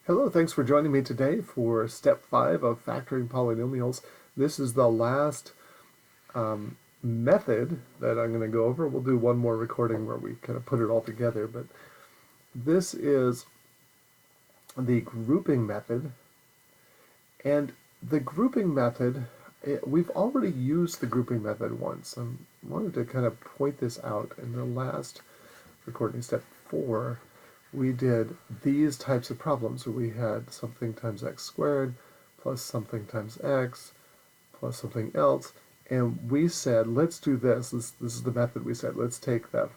Hello, thanks for joining me today for step 5 of factoring polynomials. This is the last method that I'm going to go over. We'll do one more recording where we kind of put it all together, but this is the grouping method. And the grouping method, we've already used the grouping method once. I wanted to kind of point this out. In the last recording, step 4, we did these types of problems where we had something times x squared plus something times x plus something else, and we said, let's do this. This is the method we said. Let's take that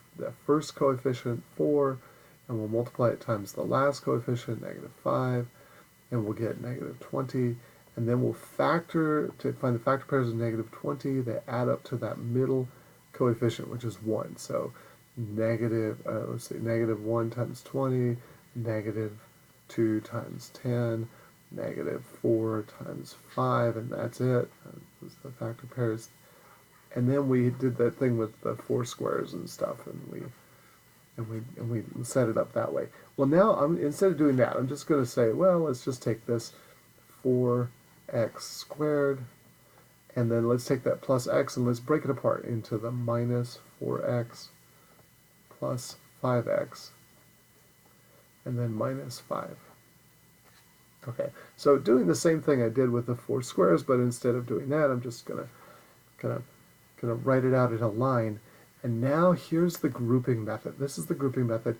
first coefficient, 4, and we'll multiply it times the last coefficient, -5, and we'll get -20, and then we'll factor, to find the factor pairs of -20, they add up to that middle coefficient, which is 1. So let's see, -1 times 20, -2 times 10, -4 times 5, and that's it. That's the factor pairs. And then we did that thing with the 4 squares and stuff, and we set it up that way. Well, now instead of doing that, I'm just going to say, well, let's just take this 4x squared, and then let's take that plus x and let's break it apart into the minus 4x plus 5x, and then minus 5. Okay, so doing the same thing I did with the 4 squares, but instead of doing that, I'm just gonna write it out in a line. And now here's the grouping method. This is the grouping method.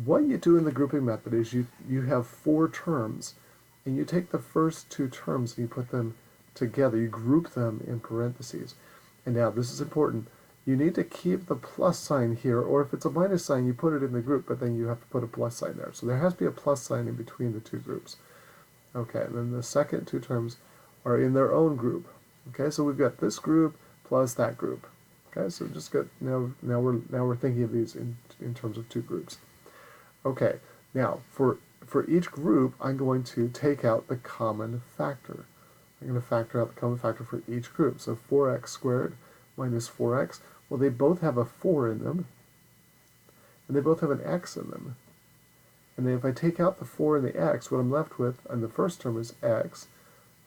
What you do in the grouping method is you have 4 terms, and you take the first 2 terms and you put them together. You group them in parentheses. And now this is important. You need to keep the plus sign here, or if it's a minus sign, you put it in the group, but then you have to put a plus sign there. So there has to be a plus sign in between the 2 groups. Okay, and then the second 2 terms are in their own group. Okay, so we've got this group plus that group. Okay, so just got now we're thinking of these in terms of 2 groups. Okay, now for each group, I'm going to take out the common factor. I'm going to factor out the common factor for each group. So 4x squared minus 4x. Well, they both have a 4 in them, and they both have an x in them. And then if I take out the 4 and the x, what I'm left with on the first term is x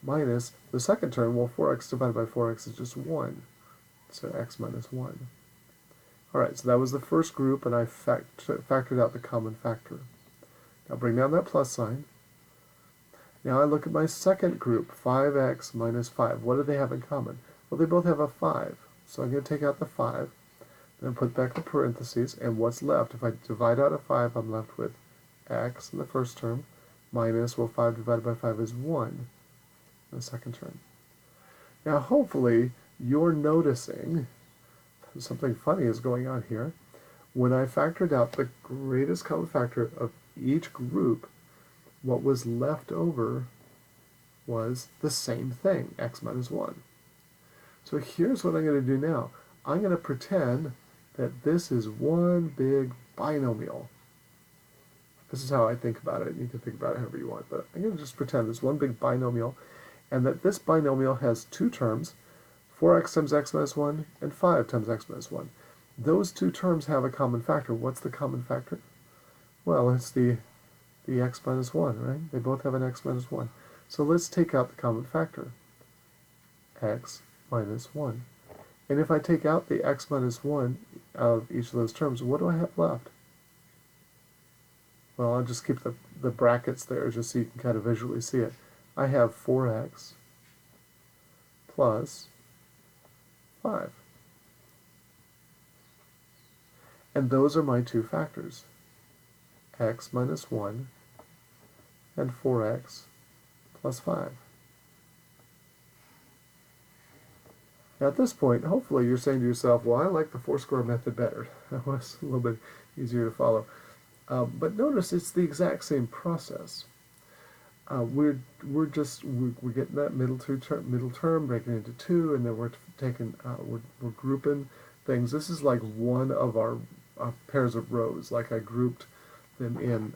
minus the second term. Well, 4x divided by 4x is just 1. So x minus 1. All right, so that was the first group, and I factored out the common factor. Now bring down that plus sign. Now I look at my second group, 5x minus 5. What do they have in common? Well, they both have a 5. So I'm going to take out the 5, then put back the parentheses, and what's left? If I divide out a 5, I'm left with x in the first term, minus, well, 5 divided by 5 is 1 in the second term. Now, hopefully, you're noticing something funny is going on here. When I factored out the greatest common factor of each group, what was left over was the same thing, x minus 1. So here's what I'm going to do now. I'm going to pretend that this is one big binomial. This is how I think about it. You can think about it however you want, but I'm going to just pretend it's one big binomial, and that this binomial has 2 terms, 4x times x minus 1 and 5 times x minus 1. Those 2 terms have a common factor. What's the common factor? Well, it's the x minus 1, right? They both have an x minus 1. So let's take out the common factor, x minus 1. And if I take out the x minus 1 out of each of those terms, what do I have left? Well, I'll just keep the brackets there just so you can kind of visually see it. I have 4x plus 5. And those are my 2 factors, x minus 1 and 4x plus 5. Now at this point, hopefully you're saying to yourself, well, I like the 4 square method better. That was a little bit easier to follow. But notice it's the exact same process. We're getting that middle term, breaking it into 2, and then we're taking we're grouping things. This is like one of our pairs of rows. Like I grouped them in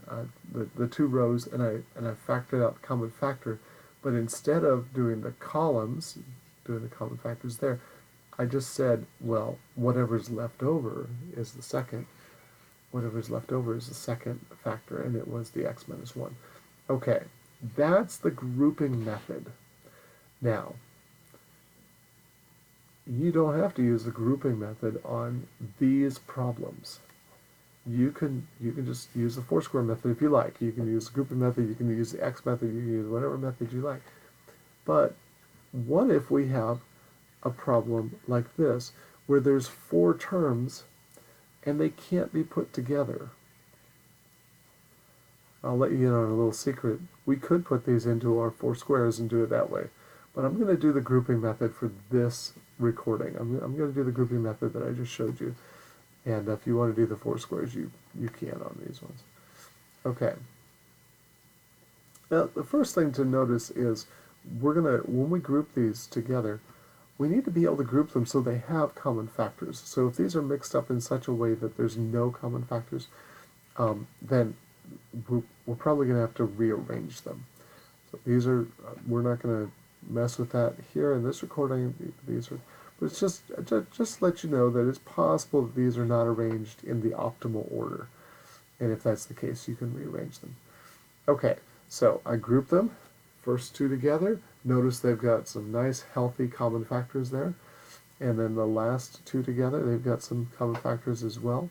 the 2 rows, and I factored out the common factor. But instead of doing the columns, doing the common factors there, I just said, well, whatever's left over is the second. Whatever's left over is the second factor, and it was the x minus 1. Okay, that's the grouping method. Now, you don't have to use the grouping method on these problems. You can just use the four-square method if you like. You can use the grouping method, you can use the X method, you can use whatever method you like. But what if we have a problem like this, where there's four terms and they can't be put together? I'll let you in on a little secret. We could put these into our four squares and do it that way. But I'm going to do the grouping method for this recording. I'm going to do the grouping method that I just showed you. And if you want to do the four squares, you can on these ones. Okay. Now, the first thing to notice is when we group these together, we need to be able to group them so they have common factors. So if these are mixed up in such a way that there's no common factors, then we're probably going to have to rearrange them. So these are, we're not going to mess with that here in this recording. These are, but it's just to let you know that it's possible that these are not arranged in the optimal order. And if that's the case, you can rearrange them. Okay, so I group them, first two together. Notice they've got some nice, healthy common factors there. And then the last two together, they've got some common factors as well.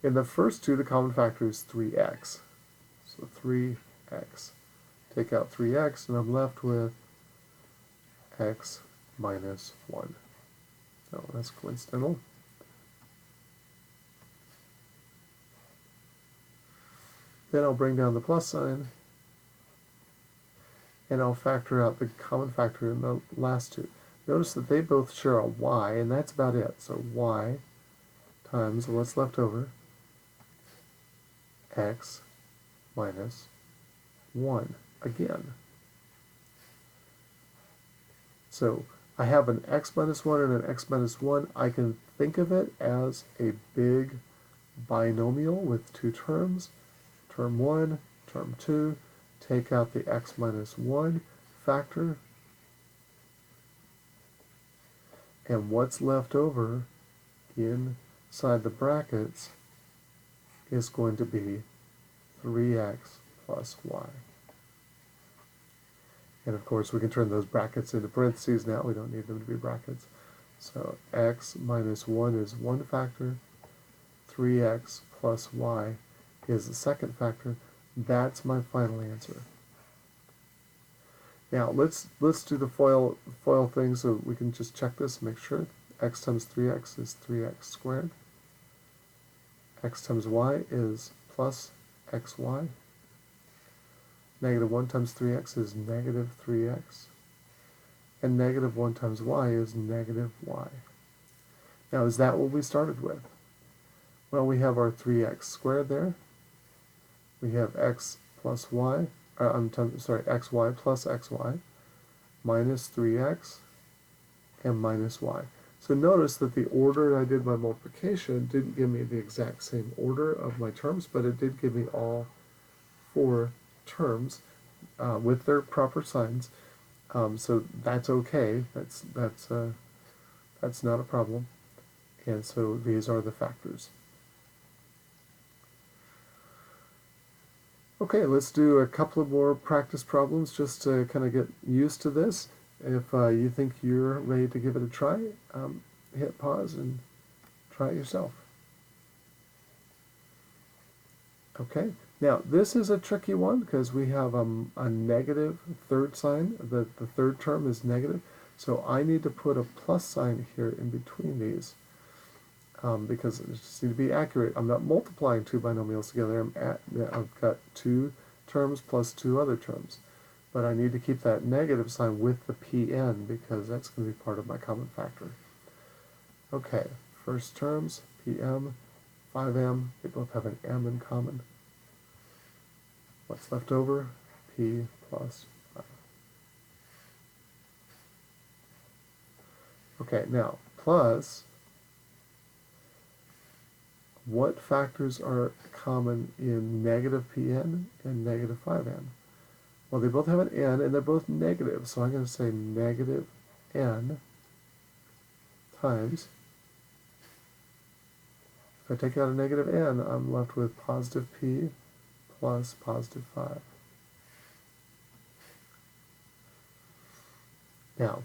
In the first two, the common factor is 3x. So 3x. Take out 3x, and I'm left with x minus 1. No, that's coincidental. Then I'll bring down the plus sign, and I'll factor out the common factor in the last two. Notice that they both share a y, and that's about it. So y times what's left over, x minus 1 again. So I have an x minus 1 and an x minus 1. I can think of it as a big binomial with two terms. Term 1, term 2, take out the x minus 1 factor, and what's left over inside the brackets is going to be 3x plus y. And of course we can turn those brackets into parentheses now. We don't need them to be brackets. So x minus 1 is one factor, 3x plus y is the second factor. That's my final answer. Now let's do the FOIL thing so we can just check this and make sure. X times 3x is 3x squared. X times y is plus xy. Negative 1 times 3x is negative 3x. And negative 1 times y is negative y. Now is that what we started with? Well, we have our 3x squared there. We have x plus y, xy plus xy, minus 3x, and minus y. So notice that the order I did my multiplication didn't give me the exact same order of my terms, but it did give me all four terms with their proper signs. So that's okay. That's not a problem. And so these are the factors. Okay, let's do a couple of more practice problems just to kind of get used to this. If you think you're ready to give it a try, hit pause and try it yourself. Okay, now this is a tricky one because we have a negative third sign. The third term is negative, so I need to put a plus sign here in between these. Because it just need to be accurate. I'm not multiplying two binomials together. I've got two terms plus two other terms. But I need to keep that negative sign with the pn because that's going to be part of my common factor. Okay, first terms, pm, 5m, they both have an m in common. What's left over? P plus 5. Okay, now, plus, what factors are common in negative pn and negative 5n? Well, they both have an n, and they're both negative, so I'm going to say negative n times, if I take out a negative n, I'm left with positive p plus positive 5. Now,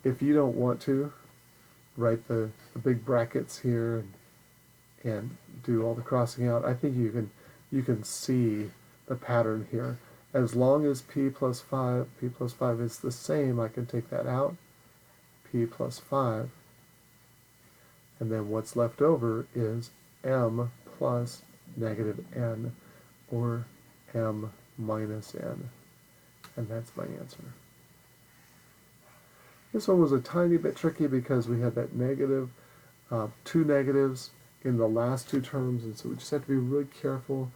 if you don't want to write the big brackets here and do all the crossing out, I think you can see the pattern here. As long as p plus 5 is the same, I can take that out, p plus 5, and then what's left over is m plus negative n, or m minus n, and that's my answer. This one was a tiny bit tricky because we had that negative, two negatives in the last two terms, and so we just have to be really careful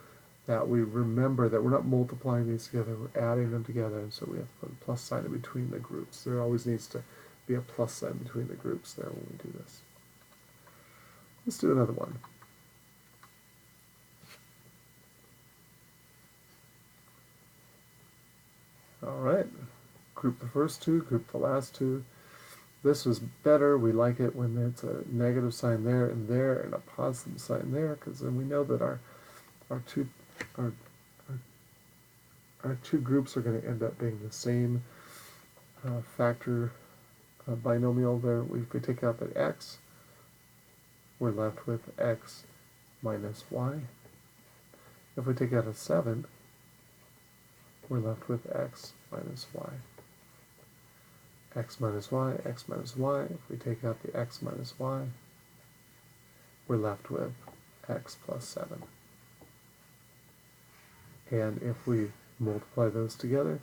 that we remember that we're not multiplying these together, we're adding them together, and so we have to put a plus sign in between the groups. There always needs to be a plus sign between the groups there when we do this. Let's do another one. All right, group the first two, group the last two. This is better. We like it when it's a negative sign there and a positive sign there, because then we know that our two groups are going to end up being the same factor binomial there. If we take out the x, we're left with x minus y. If we take out a 7, we're left with x minus y. X minus y, x minus y. If we take out the x minus y, we're left with x plus 7. And if we multiply those together,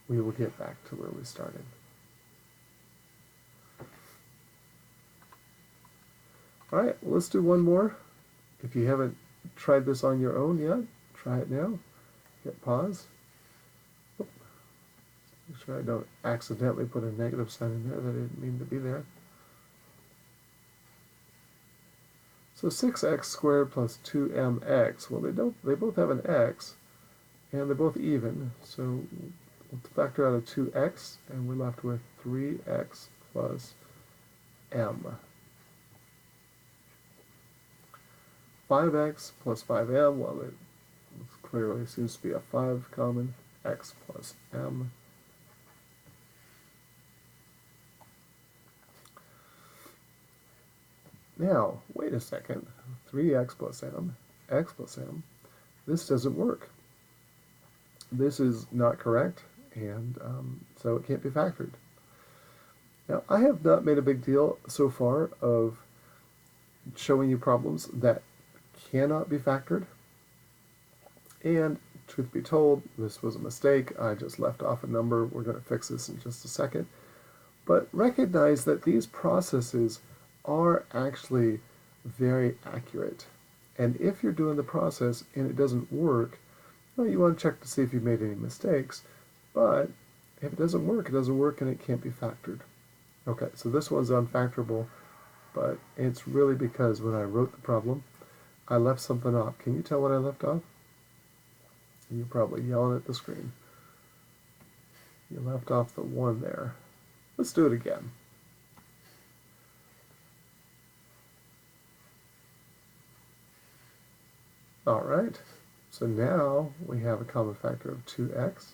we will get back to where we started. All right, let's do one more. If you haven't tried this on your own yet, try it now. Hit pause. Oop. Make sure I don't accidentally put a negative sign in there that I didn't mean to be there. So 6x squared plus 2mx, well, they both have an x, and they're both even, so we'll factor out a 2x, and we're left with 3x plus m. 5x plus 5m, well, it clearly seems to be a 5 common, x plus m. Now, wait a second, 3x plus m, x plus m, this doesn't work. This is not correct, and so it can't be factored. Now, I have not made a big deal so far of showing you problems that cannot be factored, and truth be told, this was a mistake. I just left off a number. We're going to fix this in just a second, but recognize that these processes are actually very accurate, and if you're doing the process and it doesn't work, well, you want to check to see if you made any mistakes, but if it doesn't work, and it can't be factored. Okay, so this one's unfactorable, but it's really because when I wrote the problem, I left something off. Can you tell what I left off? You're probably yelling at the screen. You left off the 1 there. Let's do it again. All right, so now we have a common factor of 2x,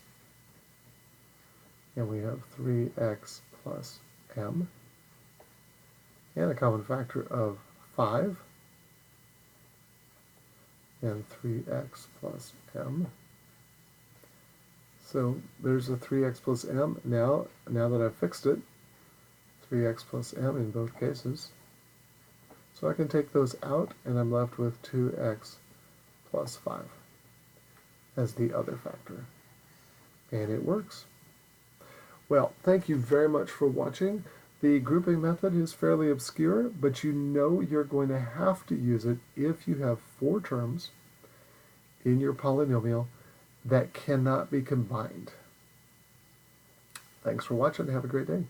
and we have 3x plus m, and a common factor of 5, and 3x plus m. So there's a 3x plus m. Now that I've fixed it, 3x plus m in both cases. So I can take those out, and I'm left with 2x plus 5 as the other factor. And it works. Well, thank you very much for watching. The grouping method is fairly obscure, but you know you're going to have to use it if you have 4 terms in your polynomial that cannot be combined. Thanks for watching. Have a great day.